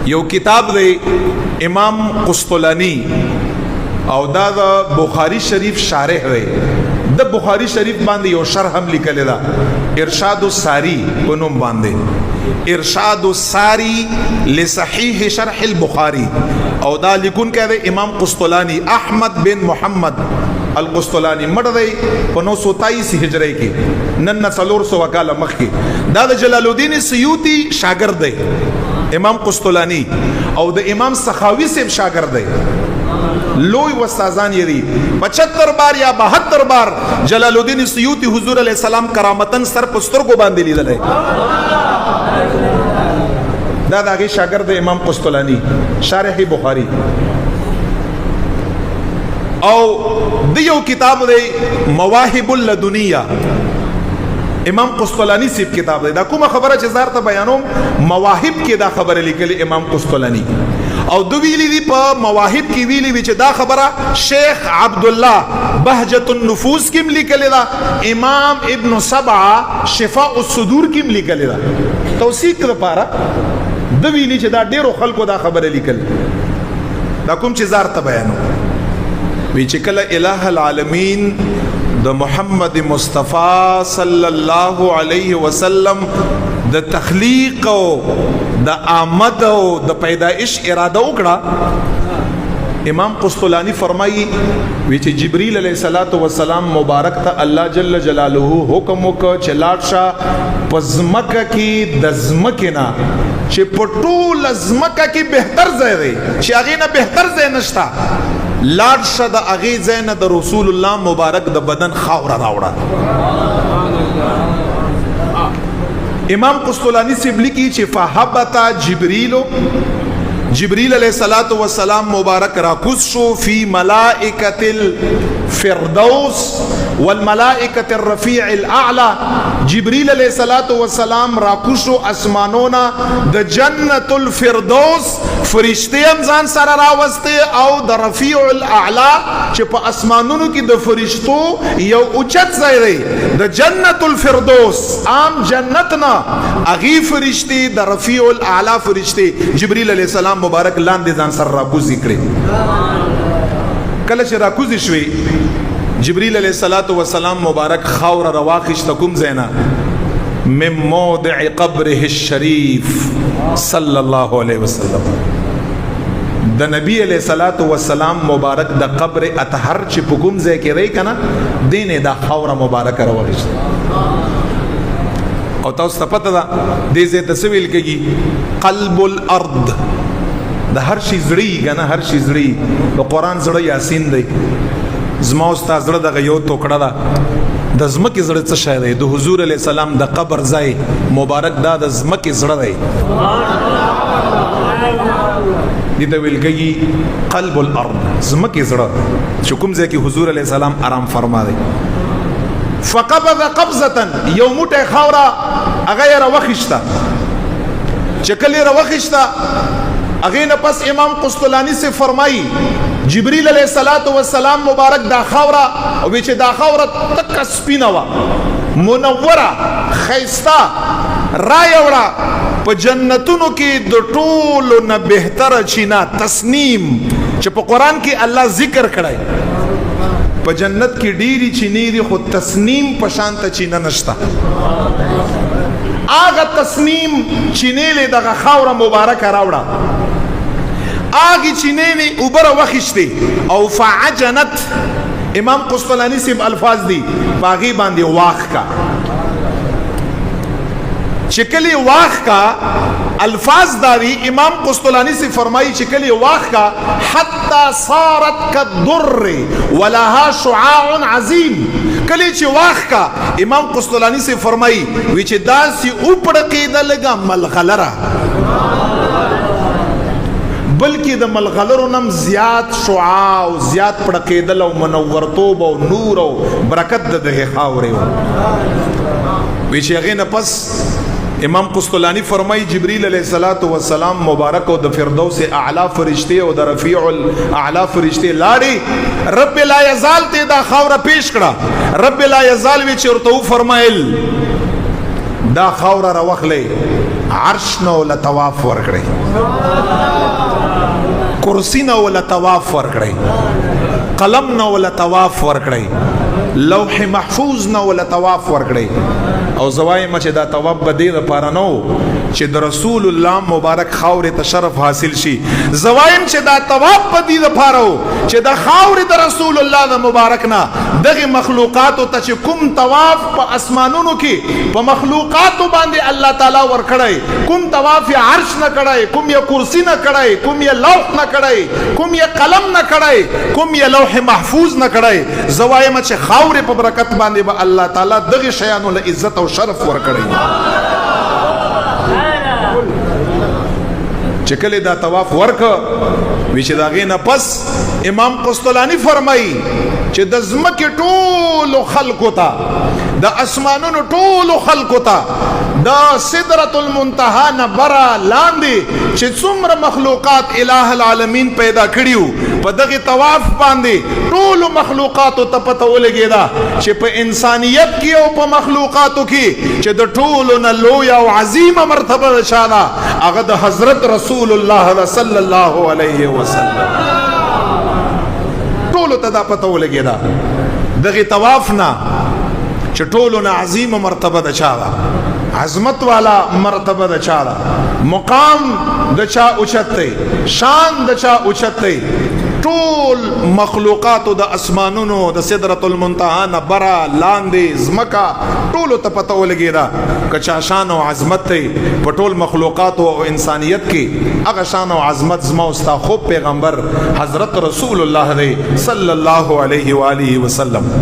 یو کتاب دی امام قسطلانی او دا د بخاری شریف شارح دی د بخاری شریف باندې یو شرح هم لیکل دا ارشاد الساری په نوم باندې ارشاد الساری لصحیح شرح البخاری او دا لیکون کړه امام قسطلانی احمد بن محمد القسطلانی مړ دی په 923 هجری کې نن 400 کاله مخکې دا د جلال الدین سیوطی شاګرد دی امام قسطلانی او د امام سخاوی سے شاګرد دی لوی استادان یری 75 بار یا 72 بار جلال الدین سیوطی حضور علیہ السلام کرامتن سر پستر کو باندې لیدل دا دغه شاګرد امام قسطلانی شارح بخاری او دیو کتاب دی مواهب اللدنیہ امام قسطلانی سیب کتاب دی دا کومه خبره چې زار ته بیانوم مواهب کې دا خبره لیکلی امام قسطلانی او دو ویلی دی په مواهب کې ویلی وی چې دا خبره شیخ عبدالله بهجت النفوس کې لیکلی دا امام ابن سبعه شفاء الصدور کې لیکلی دا توثیق لپاره دو ویلی چې دا ډیرو خلکو دا خبره لیکل دا کوم چې زار ته بیانوم وی چې کله الہ العالمین د محمد مصطفی صلی الله علیه وسلم د تخلیق او د آمد او د پیدائش اراده وکړه امام قسطلانی فرمایي وی چې جبرئیل علیه الصلاۃ والسلام مبارک ته الله جل جلاله حکم وکړ چې لاړ شه پزمکه کې د زمکه نه چې په ټول زمکه کې بهتر ځای دی چې هغه نه بهتر ځای نشتا لاړ شه د هغې ځای نه د رسول الله مبارک د بدن خاوره راوړه امام قسطلانی سے لیکي چې فهبط جبريل علیہ الصلوۃ والسلام مبارک راکوز شو فی ملائکۃ الفردوس والملائکۃ الرفیع الاعلى جبريل علیہ الصلوۃ والسلام راکوز شو اسمانونا د جنت الفردوس فرشتے هم ځان سره راوسته او د رفیع الاعلى چې په اسمانونو کې د فرشتو یو اوچت ځای دی د جنت الفردوس عام جنت نه اغي فرشتي د رفیع الاعلى فرشتي جبريل علیہ السلام مبارک لاندې ځان سره راکوزي کړي کله چې راکوزي شوي جبريل علیہ الصلوۃ والسلام مبارک خاور رواخش تکم زینا من موضع قبره الشریف صلی الله علیه وسلم د نبی علیہ الصلوۃ والسلام مبارک د قبر اطهر چې په کوم ځای کې رہی کنه دینه د خاور مبارک رواخش او تاسو ته پته ده دې ځای ته سویل کېږي قلب الارض د هر شي زړی کنه هر شي زړی د قران زړه یاسین دی زما استاد زړه دغه یو ټوکړه ده د زمکه زړه څه شای دی د حضور علی السلام د قبر ځای مبارک دا د زمکه زړه دی دې ته ویل کېږي قلب الارض زمکه زړه چې کوم ځای کې حضور علی السلام آرام فرما دی فقبض قبضه یو موټه خاوره هغه را وخښتا چې کله را وخښتا هغه نه پس امام قسطلانی سے فرمایي جبريل علیہ الصلوۃ والسلام مبارک دا خاوره او چې دا خاوره تک سپینه وا منوره خیستا رايوړه په جنتونو کې د ټولو نه بهتره چینا تسنیم چې په قران کې الله ذکر کړای په جنت کې ډيري چینې دي خو تسنیم په شان ته چینا نشتا آغا تسنیم چینې له دغه خاوره مبارک راوړه آگی چینینی اوبر وخشتی او فعجنت امام قسطلانی سیب الفاظ دی باغی باندی واخ کا چکلی واخ کا الفاظ داری امام قسطلانی سے فرمائی چکلی واخ کا حتی صارت کالدر ولها شعاع عظیم کلی چی واخ کا امام قسطلانی سے فرمائی ویچ داسی اوپڑکی دلگا ملغلرہ بلکې د ملغلرو نم زیات شعاع او زیات پړکېدل او منورتوب او نور او برکت د دغه خاورې وی چې هغه نه پس امام قسطلانی فرمای جبريل علیہ الصلوۃ والسلام مبارک او د فردوس اعلی فرشتي او د رفیع الاعلی فرشتي لاړي رب لا یزال ته دا خاوره پیش کړه رب لا یزال وی چرته فرمایل دا خاوره راوخلې عرش نو لطواف ور کړې کرسی نه ولا طواف ورکړی، قلم نه ولا طواف ورکړی، لوح محفوظ نه ولا طواف ورکړی. او زوایم چې دا طواف به دې لپاره نه و چې د رسول الله مبارک خاورې ته شرف حاصل شي. زوایم چې دا طواف په دې لپاره و چې د خاورې د رسول الله د مبارک نه دغه مخلوقاتو ته چې کوم طواف په اسمانونو کې په مخلوقاتو باندې الله تعالی ورکړی، کوم طواف عرش نه کړی، کوم یې کرسی نه کړی، کوم یې لوح نه کړی، کوم یې قلم نه کړی، کوم یې لوح محفوظ نه کړی. زوایم چې خاورې په برکت باندې به الله تعالی دغه شیانو له عزت او شرف ورکړی. چې کله دا طواف ورک وی چې دا غي نه پس امام قسطلانی فرمایي چې د زمکه ټول خلقو ته د اسمانونو ټول خلقو ته دا سدرۃ المنتهى نه برا لاندې چې څومره مخلوقات الٰه العالمین پیدا کړیو په دغه طواف باندې ټول مخلوقاتو ته پته ولګیدا چې په انسانیت کې او په مخلوقاتو کې چې د ټولو نه لوی او عظیمه مرتبه شاده هغه د حضرت رسول الله صلی الله علیه وسلم. ټولو ته دا پته ولګیدا دغه طواف نه چې ټولو نه عظیمه مرتبه ده چاله، عظمت والا مرتبه ده چاله، مقام د چا اوچت دی، شان د چا اوچت دی. ټول مخلوقاتو د اسمانونو د سدرۃ المنتهى نه برا لاندې زمکا ټولو ته پته ولګیدا که چا شان او عظمت دی په ټول مخلوقاتو او انسانیت کې هغه شان او عظمت زما او ستا خوب پیغمبر حضرت رسول الله دی صلی الله علیه و آله وسلم.